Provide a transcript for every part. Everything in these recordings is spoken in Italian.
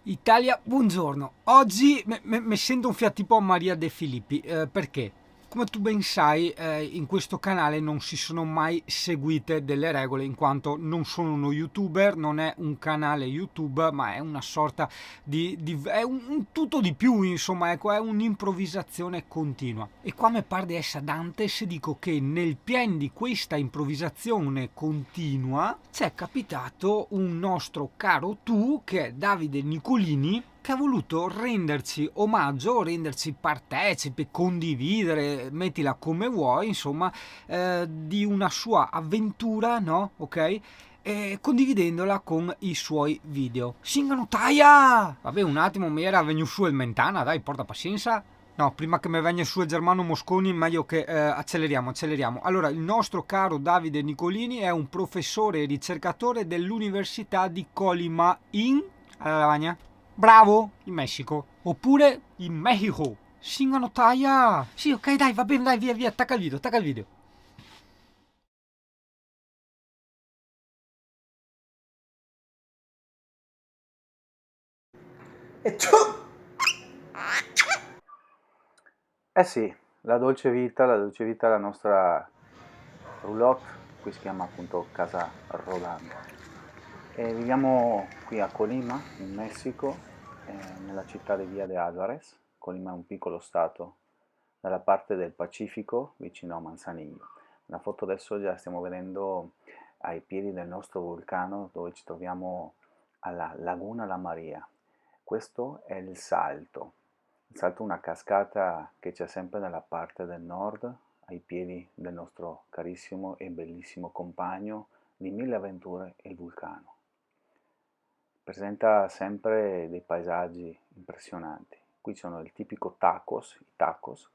Italia, buongiorno. Oggi mi sento un fiat tipo Maria De Filippi, perché? Come tu ben sai, in questo canale non si sono mai seguite delle regole, in quanto non sono uno youtuber, non è un canale YouTube, ma è una sorta è un tutto di più, insomma, ecco, è un'improvvisazione continua. E qua mi pare di essere Dante se dico che nel pieno di questa improvvisazione continua c'è capitato un nostro caro tu, che è Davide Nicolini, che ha voluto renderci omaggio, renderci partecipi, condividere, mettila come vuoi, insomma, di una sua avventura, no? Ok? Condividendola con i suoi video. Singano Taia! Vabbè, un attimo, mi era venuto su il Mentana, dai, porta pazienza. No, prima che mi venga su il Germano Mosconi, meglio che acceleriamo. Allora, il nostro caro Davide Nicolini è un professore e ricercatore dell'Università di Colima in Alabama. Bravo, in Messico. Oppure in Mexico. Singano Taia! Sì, ok, dai, va bene, dai, via, attacca il video, attacca il video. E tu? Eh sì, la dolce vita è la nostra roulotte, qui si chiama appunto Casa Rodante. E viviamo qui a Colima, in Messico, nella città di Via de Álvarez. Colima è un piccolo stato dalla parte del Pacifico, vicino a Manzanillo. Nella foto adesso già stiamo vedendo ai piedi del nostro vulcano, dove ci troviamo alla Laguna La Maria. Questo è il Salto. Il Salto è una cascata che c'è sempre nella parte del nord, ai piedi del nostro carissimo e bellissimo compagno di mille avventure, il vulcano. Presenta sempre dei paesaggi impressionanti. Qui sono il tipico tacos, i tacos.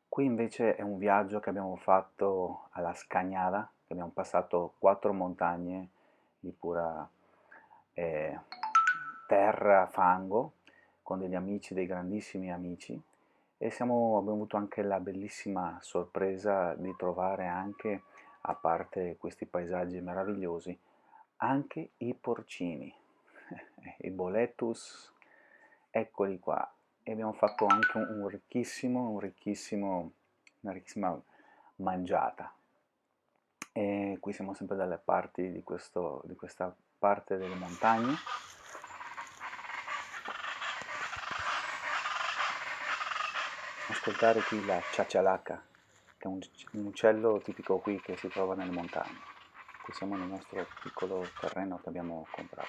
Qui invece è un viaggio che abbiamo fatto alla Scagnada, che abbiamo passato 4 montagne di pura eh, terra, fango, con degli amici, dei grandissimi amici, e abbiamo avuto anche la bellissima sorpresa di trovare anche, a parte questi paesaggi meravigliosi, anche i porcini, i boletus, eccoli qua. E abbiamo fatto anche una ricchissima mangiata. E qui siamo sempre dalle parti di questa parte delle montagne. Ascoltare qui la ciaccialaca, che è un uccello tipico qui che si trova nelle montagne. Qui siamo nel nostro piccolo terreno che abbiamo comprato.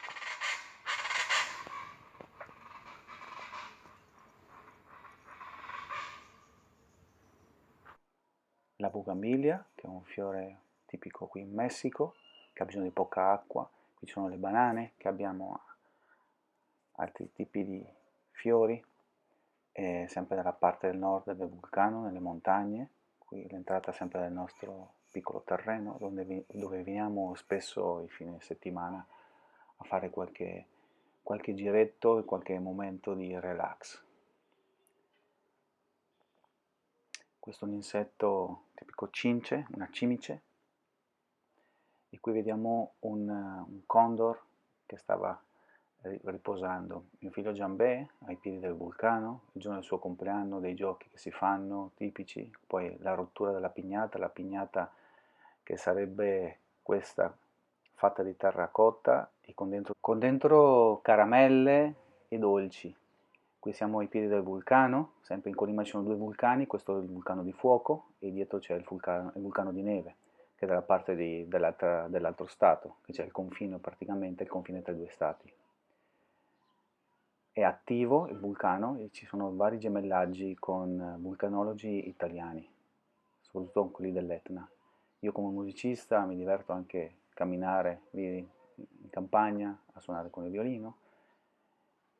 La bugambilia, che è un fiore tipico qui in Messico, che ha bisogno di poca acqua. Qui ci sono le banane, che abbiamo altri tipi di fiori, sempre dalla parte del nord del vulcano, nelle montagne. Qui l'entrata sempre del nostro piccolo terreno, dove veniamo spesso il fine settimana a fare qualche giretto e qualche momento di relax. Questo è un insetto tipico cince, una cimice, e qui vediamo un condor che stava riposando. Mio figlio Giambè ai piedi del vulcano, il giorno del suo compleanno, dei giochi che si fanno tipici, poi la rottura della pignata, la pignata che sarebbe questa fatta di terracotta e con dentro caramelle e dolci. Qui siamo ai piedi del vulcano, sempre in Colima ci sono due vulcani, questo è il vulcano di fuoco e dietro c'è il vulcano di neve, che è dalla parte dell'altro stato, che c'è il confine praticamente, il confine tra i due stati. È attivo il vulcano e ci sono vari gemellaggi con vulcanologi italiani, soprattutto quelli dell'Etna. Io come musicista mi diverto anche a camminare lì in campagna, a suonare con il violino.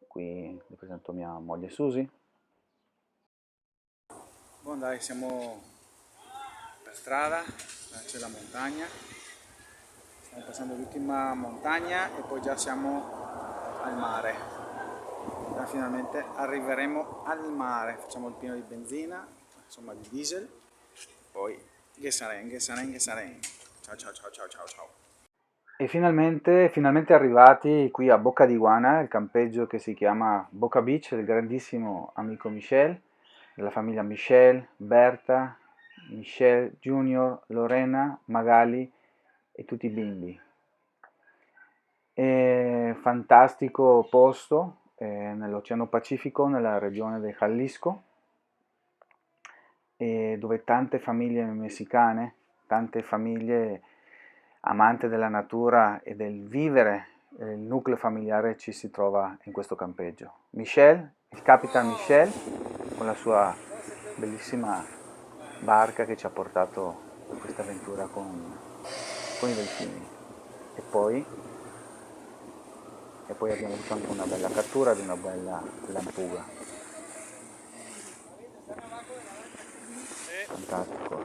Qui vi presento mia moglie Susi. Buon dai, siamo per strada, c'è la montagna, stiamo passando l'ultima montagna e poi già siamo al mare. Ora finalmente arriveremo al mare, facciamo il pieno di benzina, insomma di diesel, poi Gesaren. Ciao ciao ciao ciao ciao ciao. E finalmente arrivati qui a Bocca di Guana, il campeggio che si chiama Boca Beach del grandissimo amico Michel, della famiglia Michel, Berta, Michel Junior, Lorena, Magali e tutti i bimbi. Fantastico posto nell'Oceano Pacifico, nella regione del Jalisco, dove tante famiglie messicane, tante famiglie amanti della natura e del vivere il nucleo familiare ci si trova in questo campeggio. Michel, il Capitan Michel, con la sua bellissima barca che ci ha portato a questa avventura con i delfini. E poi, e poi abbiamo avuto anche una bella cattura di una bella lampuga. Fantastico.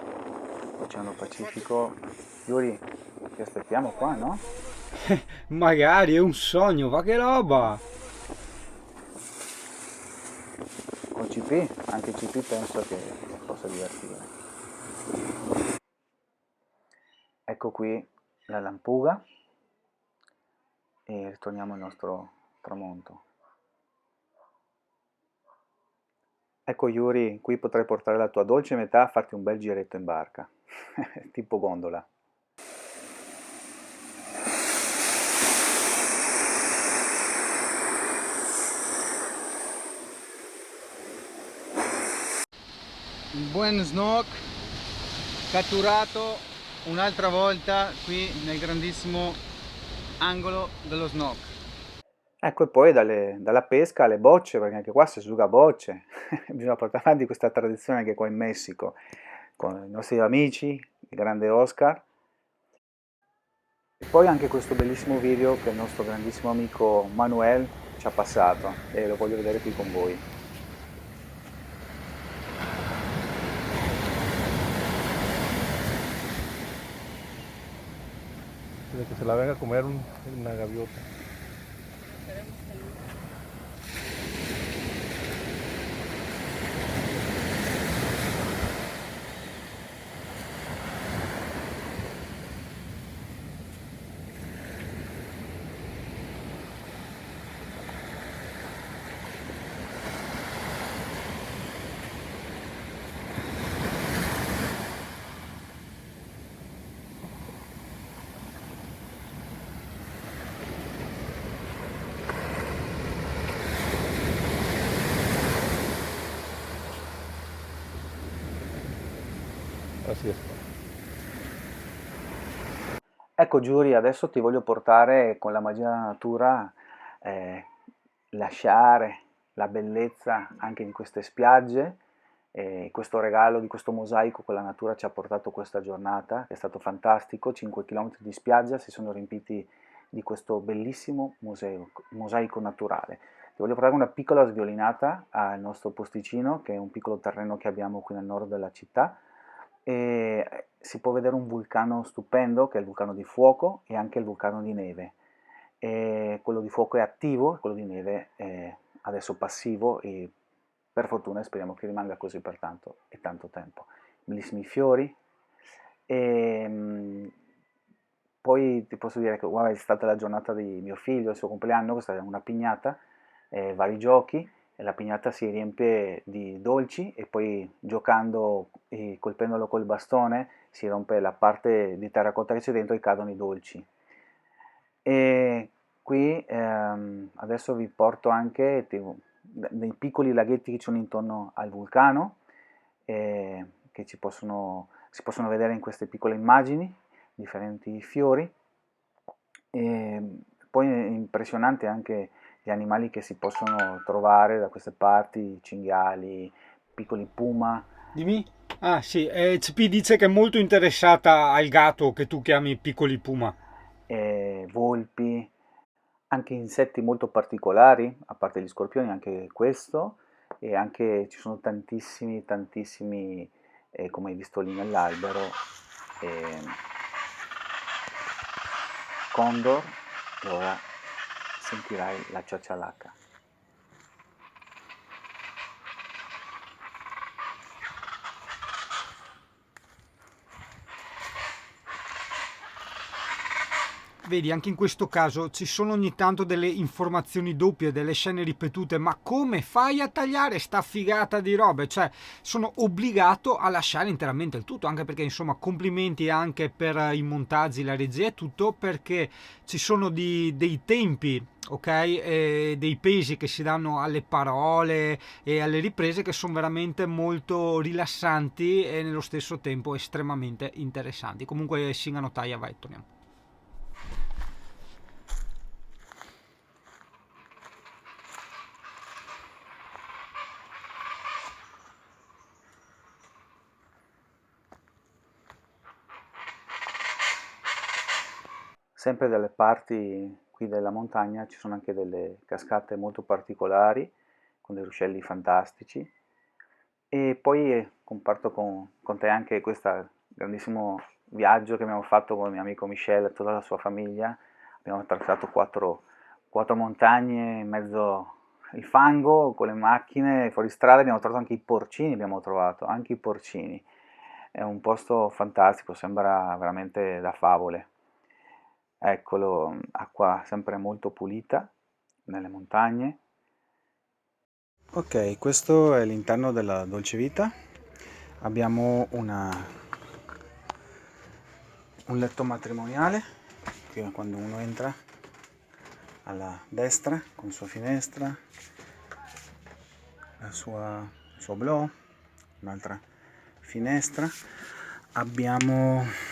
Oceano Pacifico. Yuri, ti aspettiamo qua, no? Magari è un sogno, va che roba! Con CP, anche CP penso che si possa divertire. Ecco qui la lampuga e ritorniamo al nostro tramonto. Ecco Yuri, qui potrai portare la tua dolce metà a farti un bel giretto in barca, tipo gondola. Un buon snook catturato un'altra volta qui nel grandissimo angolo dello snook. Ecco e poi dalla pesca alle bocce, perché anche qua si asciuga a bocce, bisogna portare avanti questa tradizione anche qua in Messico, con i nostri amici, il grande Oscar, e poi anche questo bellissimo video che il nostro grandissimo amico Manuel ci ha passato e lo voglio vedere qui con voi. De que se la venga a comer una gaviota. Así es. Ecco Giuri, adesso ti voglio portare con la magia della natura, eh, lasciare la bellezza anche di queste spiagge, questo regalo di questo mosaico che la natura ci ha portato questa giornata, che è stato fantastico, 5 km di spiaggia si sono riempiti di questo bellissimo mosaico naturale. Ti voglio portare una piccola sviolinata al nostro posticino, che è un piccolo terreno che abbiamo qui nel nord della città, e si può vedere un vulcano stupendo che è il vulcano di fuoco e anche il vulcano di neve. E quello di fuoco è attivo e quello di neve è adesso passivo e per fortuna speriamo che rimanga così per tanto e tanto tempo. Bellissimi fiori e poi ti posso dire che guarda, è stata la giornata di mio figlio, il suo compleanno, questa è una pignata, vari giochi e la pignata si riempie di dolci e poi giocando e colpendolo col bastone si rompe la parte di terracotta che c'è dentro e cadono i dolci. E qui adesso vi porto anche dei piccoli laghetti che ci sono intorno al vulcano, che si possono vedere in queste piccole immagini, differenti fiori. E poi è impressionante anche gli animali che si possono trovare da queste parti, cinghiali, piccoli puma, Dimmi? Ah sì, CP dice che è molto interessata al gatto che tu chiami piccoli puma. volpi, anche insetti molto particolari, a parte gli scorpioni, anche questo, e anche ci sono tantissimi, come hai visto lì nell'albero, eh, condor, e ora sentirai la ciocialaca. vedi, anche in questo caso ci sono ogni tanto delle informazioni doppie, delle scene ripetute, ma come fai a tagliare sta figata di robe? Cioè, sono obbligato a lasciare interamente il tutto, anche perché, insomma, complimenti anche per i montaggi, la regia e tutto, perché ci sono dei tempi, ok? E dei pesi che si danno alle parole e alle riprese che sono veramente molto rilassanti e nello stesso tempo estremamente interessanti. Comunque, Singano Taglia, vai, torniamo. Sempre dalle parti qui della montagna ci sono anche delle cascate molto particolari, con dei ruscelli fantastici. E poi comparto con te anche questo grandissimo viaggio che abbiamo fatto con il mio amico Michel e tutta la sua famiglia. Abbiamo attraversato quattro montagne in mezzo al fango con le macchine, fuori strada abbiamo trovato anche i porcini, abbiamo trovato anche i porcini. È un posto fantastico, sembra veramente da favole. Eccolo, acqua sempre molto pulita nelle montagne. Ok, questo è l'interno della Dolce Vita. Abbiamo un letto matrimoniale, qui è quando uno entra alla destra con sua finestra, il suo blò, un'altra finestra. Abbiamo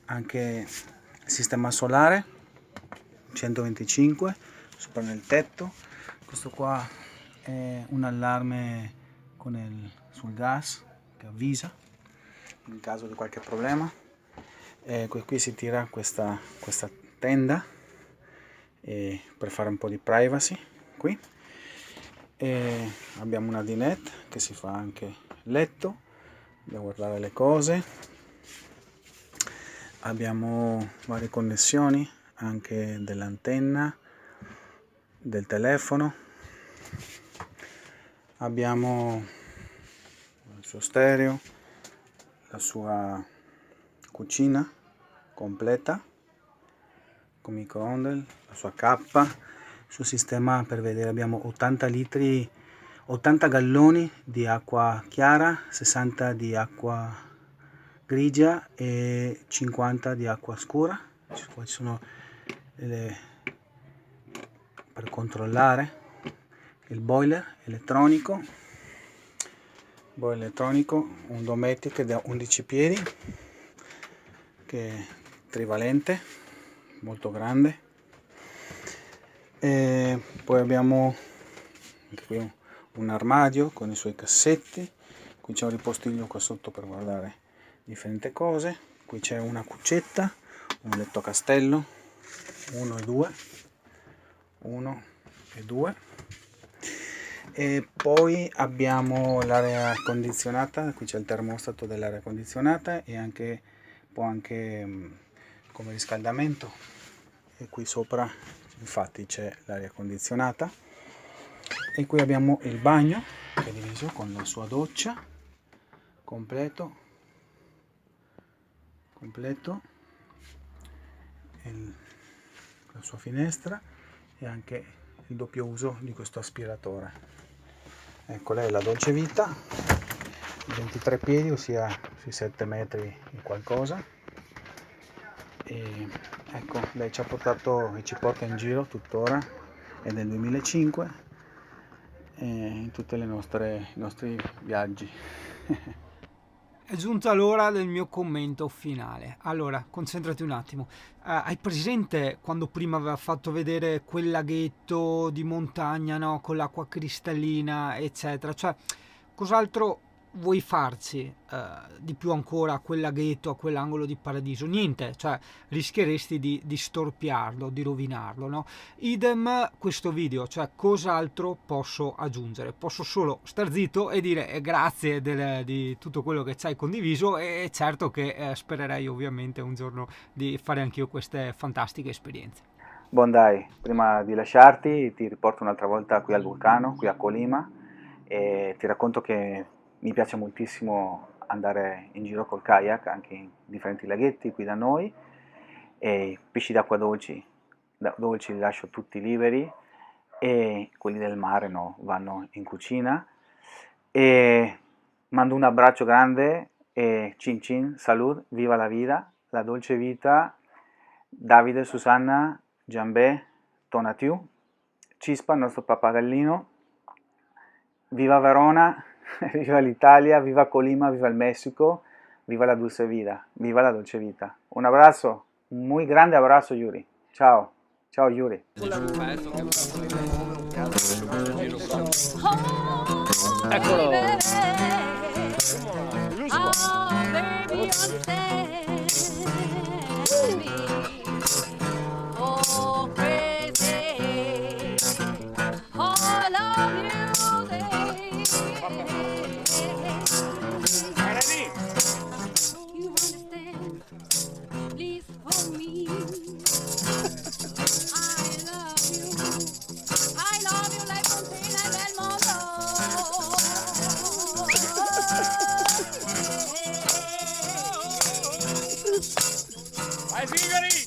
anche il sistema solare 125 sopra nel tetto. Questo qua è un allarme sul gas che avvisa in caso di qualche problema. Qui si tira questa tenda per fare un po' di privacy qui. Abbiamo una dinette che si fa anche letto da guardare le cose. Abbiamo varie connessioni anche dell'antenna, del telefono. Abbiamo il suo stereo, la sua cucina completa con microonde, la sua cappa, il suo sistema per vedere. Abbiamo 80 galloni di acqua chiara, 60 di acqua grigia e 50 di acqua scura. Qua ci sono per controllare il boiler elettronico, un Dometic da 11 piedi che è trivalente, molto grande. E poi abbiamo qui un armadio con i suoi cassetti. Qui c'è un ripostiglio qua sotto per guardare differenti cose. Qui c'è una cuccetta, un letto a castello, 1 e 2. E poi abbiamo l'area condizionata. Qui c'è il termostato dell'aria condizionata e anche come riscaldamento. E qui sopra infatti c'è l'aria condizionata. E qui abbiamo il bagno che è diviso con la sua doccia completo, la sua finestra e anche il doppio uso di questo aspiratore. Ecco, lei è la Dolce Vita, 23 piedi, ossia sui 7 metri e qualcosa. E ecco, lei ci ha portato e ci porta in giro tuttora, è del 2005, in tutti i nostri viaggi. È giunta l'ora del mio commento finale. Allora, concentrati un attimo. Hai presente quando prima aveva fatto vedere quel laghetto di montagna, no? Con l'acqua cristallina, eccetera. Cioè, cos'altro vuoi farci di più ancora a quel laghetto, a quell'angolo di paradiso? Niente, cioè rischieresti di storpiarlo, di rovinarlo, no? Idem questo video, cioè cos'altro posso aggiungere? Posso solo star zitto e dire grazie di tutto quello che ci hai condiviso e certo che spererei ovviamente un giorno di fare anch'io queste fantastiche esperienze. Buon dai, prima di lasciarti ti riporto un'altra volta qui al vulcano, qui a Colima, e ti racconto che mi piace moltissimo andare in giro col kayak anche in differenti laghetti qui da noi, e pesci d'acqua dolci li lascio tutti liberi, e quelli del mare no, vanno in cucina. E mando un abbraccio grande e cin cin, salud, viva la vida, la dolce vita, Davide, Susanna, Giambè, Tonatiu, Cispa, il nostro pappagallino, viva Verona, viva l'Italia, viva Colima, viva il Messico, viva la dulce vida, viva la dolce vita. Un abrazo, un muy grande abrazo Yuri, ciao, ciao Yuri. Eccolo! Vai Sigari!